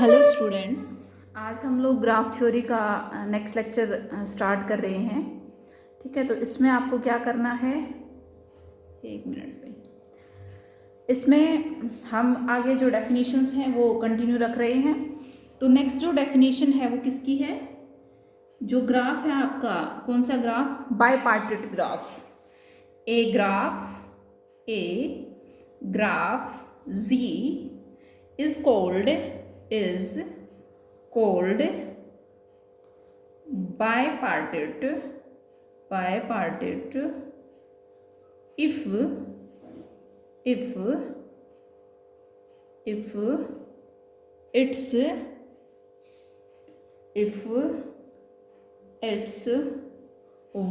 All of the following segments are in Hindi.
हेलो स्टूडेंट्स, आज हम लोग ग्राफ थ्योरी का नेक्स्ट लेक्चर स्टार्ट कर रहे हैं। ठीक है, तो इसमें आपको क्या करना है, एक मिनट में इसमें हम आगे जो डेफिनेशंस हैं वो कंटिन्यू रख रहे हैं। तो नेक्स्ट जो डेफिनेशन है वो किसकी है, जो ग्राफ है आपका, कौन सा graph, bipartite graph. A graph Z is called bipartite if its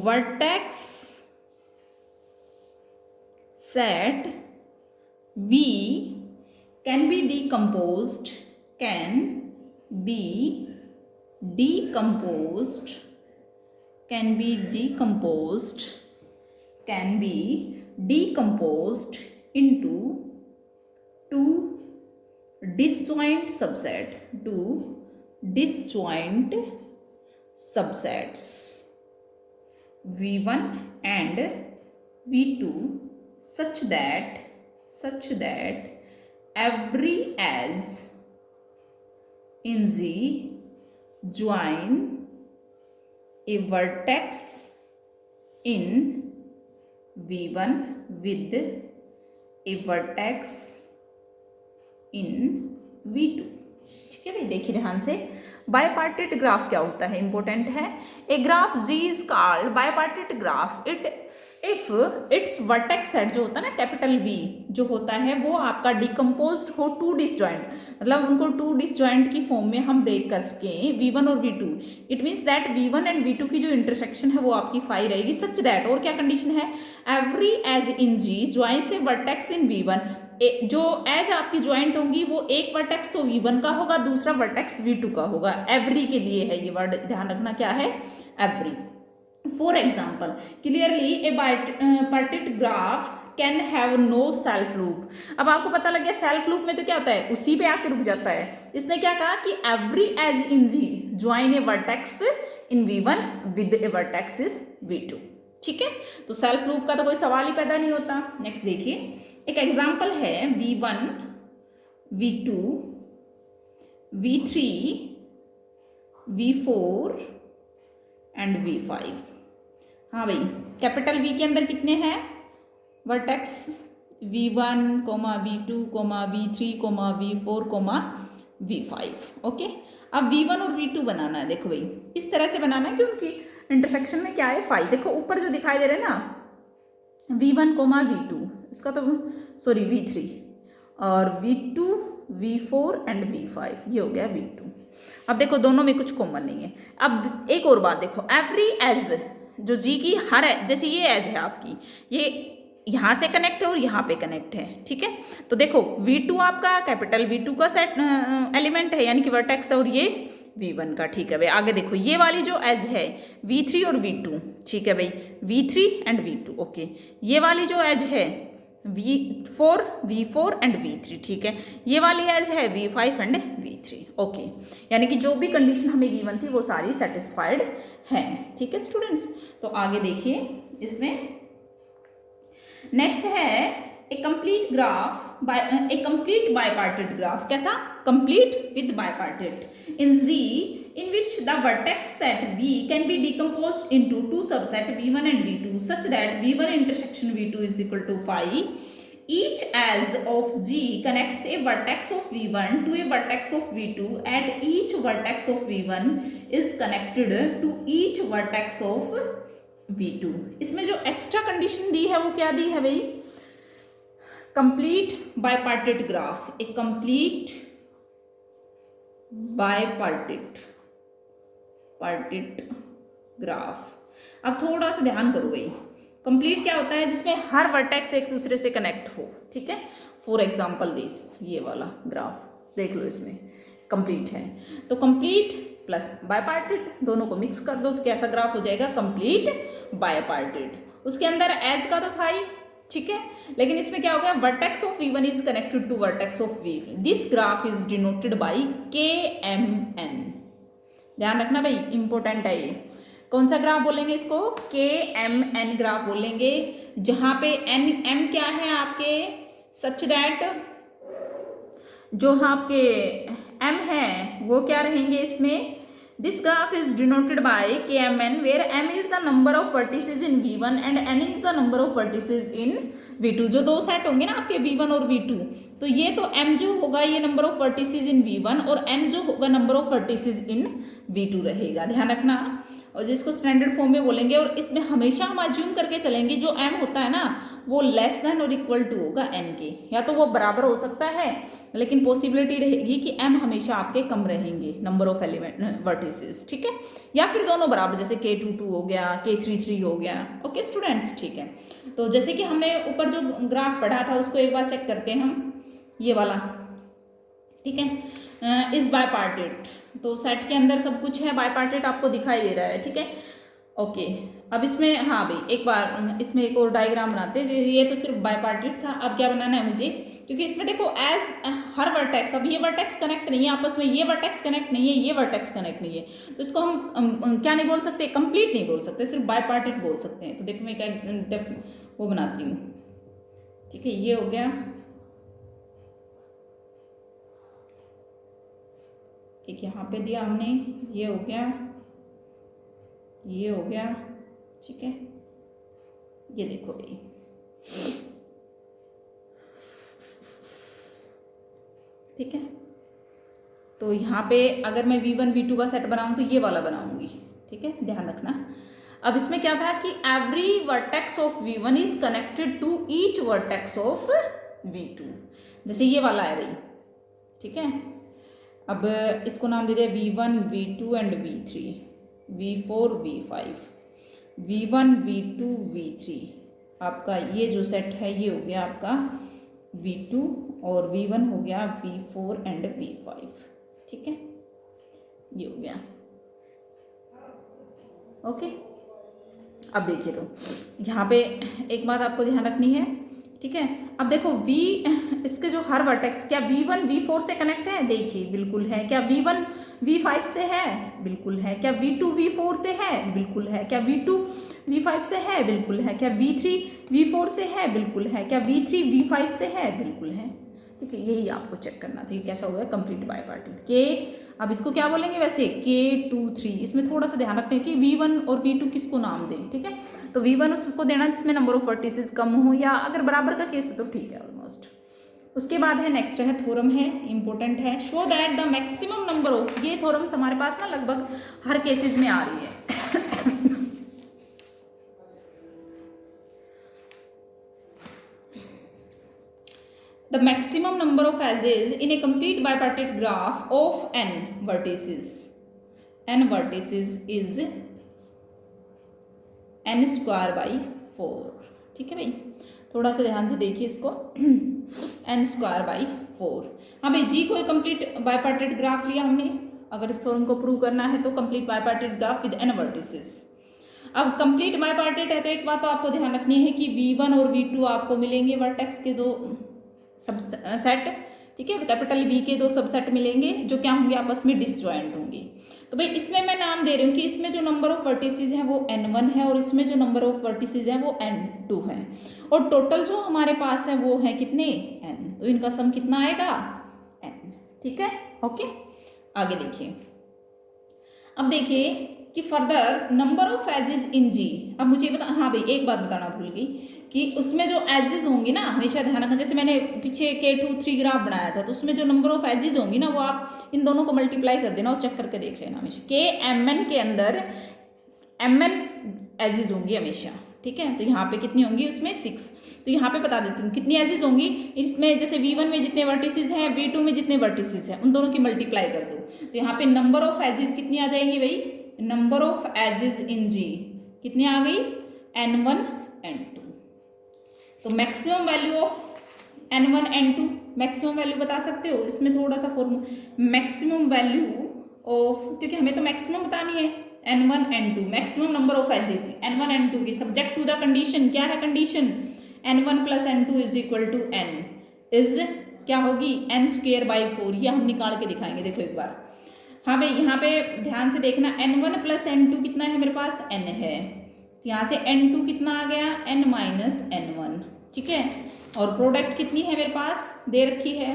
vertex set V can be decomposed into two disjoint subsets V1 and V2 such that every edge in Z join a vertex in V1 with a vertex in V2। ठीक है भाई, देखिए ध्यान से, बाईपार्टेट ग्राफ क्या होता है, इंपॉर्टेंट है। A graph G is called bipartite graph if its vertex set जो होता है ना, कैपिटल वी जो होता है, वो आपका डिकम्पोज्ड हो टू डिसजॉइंट, मतलब उनको टू डिसजॉइंट की फॉर्म में हम ब्रेक कर सकें, V1 और V2। It means that V1 and V2 की जो इंटरसेक्शन है वो आपकी फाई रहेगी, सच दैट, और क्या कंडीशन है, every edge in G joins a vertex in V1। जो एज आपकी ज्वाइंट होंगी वो एक वर्टेक्स तो V1 का होगा, दूसरा वर्टेक्स V2 का होगा। एवरी के लिए है ये वर्ड, ध्यान रखना क्या है, every. For example, clearly a bipartite graph can have no self loop. अब आपको पता लग गया सेल्फ लूप में तो क्या होता है, उसी पे आके रुक जाता है। इसने क्या कहा कि every edge in G join a vertex in V1 with a vertex V2। ठीक है, तो सेल्फ लूप का तो कोई सवाल ही पैदा नहीं होता। नेक्स्ट देखिए, एक एग्जाम्पल है V1 V2 V3 V4 and V5। हाँ भाई, कैपिटल V के अंदर कितने हैं vertex, V1, V2, V3, V4, V5। Okay, अब V1 और V2 बनाना है। देखो भाई, इस तरह से बनाना है क्योंकि इंटरसेक्शन में क्या है, फाइव। देखो ऊपर जो दिखाई दे रहे हैं ना, V1, V2, इसका तो सॉरी V3, और V2, V4 एंड V5, ये हो गया V2। अब देखो दोनों में कुछ कॉमन नहीं है। अब एक और बात देखो, एवरी एज जो जी की हर है, जैसे ये एज है आपकी, ये यहाँ से कनेक्ट है और यहाँ पे कनेक्ट है। ठीक है, तो देखो V2 आपका कैपिटल V2 का सेट एलिमेंट है, यानी कि वर्टेक्स है, और ये V1 का। ठीक है भाई, आगे देखो ये वाली जो एज है V3 और V2। ठीक है भाई, V3 एंड V2। ओके, ये वाली जो एज है V4 एंड V3। ठीक है, ये वाली एज है V5 एंड V3। ओके, यानी कि जो भी कंडीशन हमें गिवन थी वो सारी सेटिस्फाइड हैं। ठीक है स्टूडेंट्स, तो आगे देखिए, इसमें नेक्स्ट है ए कंप्लीट बाईपार्टेट ग्राफ। कैसा, complete with bipartite in Z in which the vertex set V can be decomposed into two subset V1 and V2 such that V1 intersection V2 is equal to phi. Each edge of G connects a vertex of V1 to a vertex of V2 and each vertex of V1 is connected to each vertex of V2। इसमें जो एक्स्ट्रा कंडीशन दी है वो क्या दी है भाई, कंप्लीट बाईपार्टेट ग्राफ, ए कंप्लीट बाईपार्टेट ग्राफ। अब थोड़ा सा ध्यान करो भाई, कंप्लीट क्या होता है, जिसमें हर वर्टेक्स एक दूसरे से कनेक्ट हो। ठीक है, फॉर एग्जांपल दिस, ये वाला ग्राफ देख लो, इसमें कंप्लीट है। तो कंप्लीट प्लस बाईपार्टेट दोनों को मिक्स कर दो तो कैसा ग्राफ हो जाएगा, कंप्लीट बाईपार्टेट। उसके अंदर एज का तो था ही, ठीक है। लेकिन इसमें क्या हो गया, vertex of V1 is connected to vertex of V2, this graph is denoted by KMN। ध्यान रखना भाई, इंपॉर्टेंट है ये। कौन सा ग्राफ बोलेंगे इसको, KMN ग्राफ बोलेंगे, जहां पे M क्या है आपके, सच दैट जो आपके M है वो क्या रहेंगे इसमें, this graph is denoted by KMN where M is the number of vertices in V1 and N is the number of vertices in V2। जो दो सेट होंगे ना आपके V1 और V2, तो ये तो M जो होगा ये number of vertices in V1 और N जो होगा number of vertices in V2 रहेगा, ध्यान रखना। और जिसको स्टैंडर्ड फॉर्म में बोलेंगे, और इसमें हमेशा हम अज्यूम करके चलेंगे जो M होता है ना वो लेस देन और इक्वल टू होगा N के, या तो वो बराबर हो सकता है लेकिन पॉसिबिलिटी रहेगी कि M हमेशा आपके कम रहेंगे नंबर ऑफ एलिमेंट वर्टिसेस, ठीक है, या फिर दोनों बराबर, जैसे K22 हो गया, K33 हो गया। ओके स्टूडेंट्स, ठीक है। तो जैसे कि हमने ऊपर जो ग्राफ पढ़ा था उसको एक बार चेक करते हैं हम, ये वाला, ठीक है, इस बायपार्टेट, तो सेट के अंदर सब कुछ है, बायपार्टेट आपको दिखाई दे रहा है, ठीक है। ओके, अब इसमें हाँ भाई एक बार इसमें एक और डायग्राम बनाते हैं, ये तो सिर्फ बायपार्टेट था, अब क्या बनाना है मुझे, क्योंकि इसमें देखो एज हर वर्टेक्स, अब ये वर्टेक्स कनेक्ट नहीं है आपस में, ये वर्टेक्स कनेक्ट नहीं है, ये वर्टेक्स कनेक्ट नहीं है, तो इसको हम क्या नहीं बोल सकते, कंप्लीट नहीं बोल सकते, सिर्फ बायपार्टेट बोल सकते हैं। तो देखो मैं क्या वो बनाती हूँ, ठीक है, ये हो गया, एक यहाँ पे दिया हमने, ये हो गया, ये हो गया, ठीक है, ये देखो भाई, ठीक है। तो यहाँ पे अगर मैं V1 V2 का सेट बनाऊँ तो ये वाला बनाऊंगी, ठीक है, ध्यान रखना। अब इसमें क्या था कि every vertex of V1 is connected to each vertex of V2, जैसे ये वाला है भाई, ठीक है। अब इसको नाम दे दिया V1 V2 and V3, V4 V5, V1 V2 V3, आपका ये जो सेट है ये हो गया आपका V2 और V1 हो गया V4 एंड V5, ठीक है, ये हो गया। ओके, अब देखिए, तो यहाँ पे एक बात आपको ध्यान रखनी है, ठीक है। अब देखो इसके जो हर वर्टेक्स, क्या V1 V4 से कनेक्ट है, देखिए बिल्कुल है। क्या V1 V5 से है, बिल्कुल है। क्या V2 V4 से है, बिल्कुल है। क्या V2 V5 से है, बिल्कुल है। क्या V3 V4 से है, बिल्कुल है। क्या V3 V5 से है, बिल्कुल है, ठीक है। यही आपको चेक करना था कि कैसा हुआ है कंप्लीट बायपार्टेट के। अब इसको क्या बोलेंगे वैसे, K23, इसमें थोड़ा सा ध्यान रखते हैं कि V1 और V2 किसको नाम दें, ठीक है। तो V1 उसको देना जिसमें नंबर ऑफ वर्टिसेस कम हो, या अगर बराबर का केस है तो ठीक है ऑलमोस्ट। उसके बाद है नेक्स्ट है थ्योरम है, इंपॉर्टेंट है, show that the maximum number of, ये थ्योरम्स हमारे पास ना लगभग हर केसेस में आ रही है। The maximum number of edges in a complete bipartite graph of n vertices is n square by 4, ठीक है भाई, थोड़ा सा ध्यान से देखिए इसको, n स्क्वायर बाई 4। हाँ भाई, जी को कंप्लीट बायपार्टेट ग्राफ लिया हमने, अगर इस थ्योरम को प्रूव करना है तो complete bipartite graph with n vertices. अब कंप्लीट बायपार्टेट है तो एक बात तो आपको ध्यान रखनी है कि V1 और V2 आपको मिलेंगे वर्टेक्स के दो सब सेट, ठीक है, कैपिटल B के दो सबसेट मिलेंगे जो क्या होंगे, आपस में डिसजॉइंट होंगे। तो भाई इसमें मैं नाम दे रही हूँ कि इसमें जो नंबर ऑफ वर्टिसेस है वो n1 है और इसमें जो नंबर ऑफ वर्टिसेस है वो n2 है, और टोटल जो हमारे पास है वो है कितने, n, तो इनका सम कितना आएगा, n, ठीक है। ओके, आगे देखिए। अब देखिए कि further number of edges in G, अब मुझे बता, हाँ भाई एक बात बताना भूल गई कि उसमें जो एजेस होंगी ना, हमेशा ध्यान रखना, जैसे मैंने पीछे K23 ग्राफ बनाया था तो उसमें जो नंबर ऑफ एजेस होंगी ना वो आप इन दोनों को मल्टीप्लाई कर देना और चेक करके देख लेना हमेशा। KMN के अंदर MN एजेस होंगी हमेशा, ठीक है। तो यहाँ पे कितनी होंगी, उसमें 6, तो यहाँ पे बता देती हूँ कितनी एजेस होंगी इसमें, जैसे V1 में जितने वर्टिसेस हैं, V2 में जितने वर्टिसेस हैं, उन दोनों की मल्टीप्लाई कर दो, तो यहाँ पे नंबर ऑफ एजेस कितनी आ जाएंगी भाई, number of edges in G कितनी आ गई, n1 n2। तो maximum value of n1 n2, maximum value बता सकते हो, इसमें थोड़ा सा फॉर्मूला, मैक्सिमम वैल्यू ऑफ, क्योंकि हमें तो मैक्सिमम बतानी है, n1 n2 maximum number of edges n1 n2 की, सब्जेक्ट टू द कंडीशन, क्या है condition, n1 plus n2 is equal to n is क्या होगी n स्क्वेयर बाई 4। ये हम निकाल के दिखाएंगे, देखो एक बार। हाँ भाई यहाँ पे ध्यान से देखना, n1 प्लस n2 कितना है मेरे पास, n है, तो यहाँ से n2 कितना आ गया, n माइनस n1, ठीक है। और प्रोडक्ट कितनी है मेरे पास दे रखी है,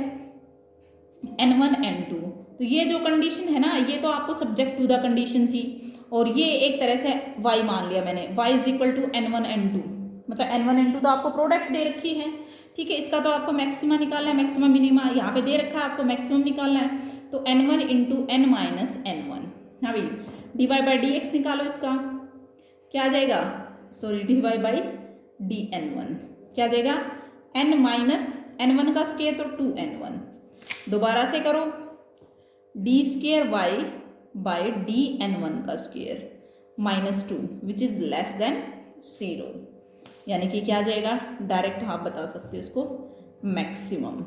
n1 n2। तो ये जो कंडीशन है ना, ये तो आपको सब्जेक्ट टू द कंडीशन थी, और ये एक तरह से y मान लिया मैंने, y is equal to n1 n2, मतलब n1 n2 तो आपको प्रोडक्ट दे रखी है, ठीक है। इसका तो आपको मैक्सिमा निकालना है, मैक्सिमा मिनिमा यहाँ पे दे रखा है, आपको मैक्सिमम निकालना है, तो n1 into n minus n1। हाँ भाई dy बाई डी एक्स निकालो, इसका क्या आ जाएगा, sorry dy by D n1 क्या आ जाएगा, n माइनस n1 का स्क्वायर तो 2n1, दोबारा से करो, D square Y by D n1 का square minus 2 which is less than 0, यानी कि क्या आ जाएगा, डायरेक्ट आप बता सकते हो इसको मैक्सिमम।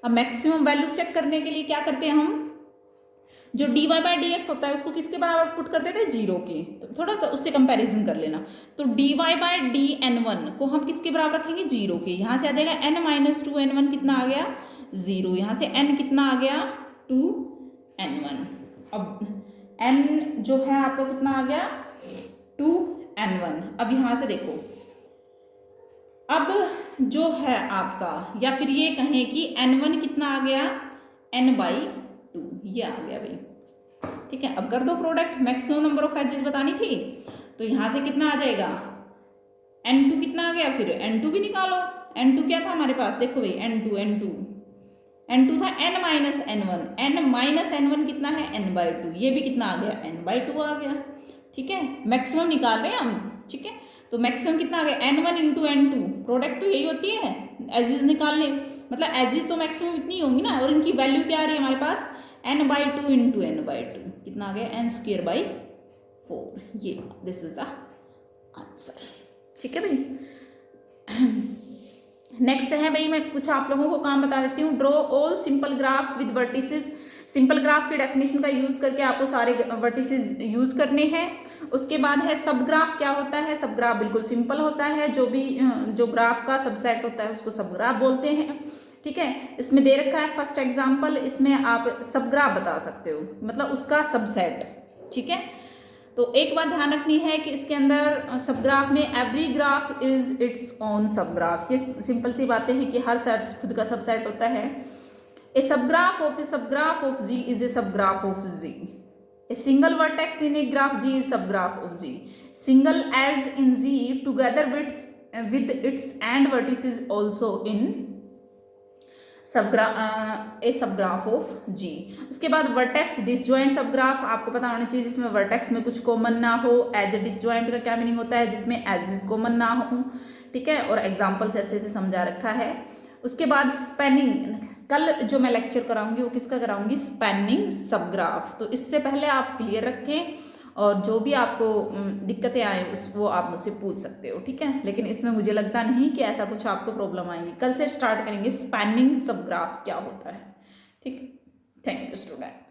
अब मैक्सिमम वैल्यू चेक करने के लिए क्या करते हैं हम, जो dy बाई डी एक्स होता है उसको किसके बराबर पुट करते थे, 0 के, तो थोड़ा सा उससे कंपैरिजन कर लेना। तो dy बाई डी n1 को हम किसके बराबर रखेंगे, 0 के। यहाँ से आ जाएगा n माइनस 2n1 कितना आ गया, 0। यहाँ से n कितना आ गया, 2n1। अब n जो है आपको कितना आ गया, 2n1। अब यहाँ से देखो, अब जो है आपका, या फिर ये कहें कि n1 कितना आ गया, n बाई 2, ये आ गया भाई, ठीक है। अब कर दो product, maximum number of ages बतानी थी, तो यहाँ से कितना आ जाएगा, n2 कितना आ गया, फिर n2 भी निकालो। n2 क्या था हमारे पास, देखो भाई n2 था n minus n1, n minus n1 कितना है, n बाई 2, ये भी कितना आ गया, n बाई 2 आ गया, ठीक है। मैक्सिमम निकाल रहे हैं हम, ठीक है। तो मैक्सिमम कितना आ गया, n1 इंटू n2, प्रोडक्ट तो यही होती है एजिज निकालने, मतलब एजिज तो मैक्सिमम इतनी होंगी ना, और इनकी वैल्यू क्या आ रही है हमारे पास, n by 2 into n by 2 कितना आ गया, n स्क्वेयर बाई 4, ये दिस इज द आंसर, ठीक है भाई। नेक्स्ट है भाई, मैं कुछ आप लोगों को काम बता देती हूँ, draw all simple graph with vertices. Simple graph के डेफिनेशन का यूज करके आपको सारे वर्टिसेस यूज करने हैं। उसके बाद है सब ग्राफ। क्या होता है सब ग्राफ, बिल्कुल सिंपल होता है, जो ग्राफ का सबसेट होता है उसको सब ग्राफ बोलते हैं, ठीक है। इसमें दे रखा है फर्स्ट एग्जांपल, इसमें आप सब ग्राफ बता सकते हो, मतलब उसका सबसेट, ठीक है। तो एक बात ध्यान रखनी है कि इसके अंदर सब ग्राफ में every graph is its own सब ग्राफ, ये सिंपल सी बातें हैं कि हर सेट खुद का सबसेट होता है। A subgraph of G is a subgraph of G. A single vertex in a graph G is subgraph of G. Single as in Z together with its and vertices also in a subgraph of G. उसके बाद वर्टेक्स डिसजॉइंट सबग्राफ आपको पता होना चाहिए, जिसमें वर्टेक्स में कुछ कॉमन ना हो। एज डिसजॉइंट का क्या मीनिंग होता है, जिसमें एजेस कॉमन ना हो, ठीक है, और एग्जाम्पल से अच्छे से समझा रखा है। उसके बाद स्पैनिंग, कल जो मैं लेक्चर कराऊंगी वो किसका कराऊंगी, स्पैनिंग सबग्राफ। तो इससे पहले आप क्लियर रखें, और जो भी आपको दिक्कतें आए वो आप मुझसे पूछ सकते हो, ठीक है। लेकिन इसमें मुझे लगता नहीं कि ऐसा कुछ आपको प्रॉब्लम आएगी। कल से स्टार्ट करेंगे स्पैनिंग सबग्राफ क्या होता है, ठीक। Thank you student.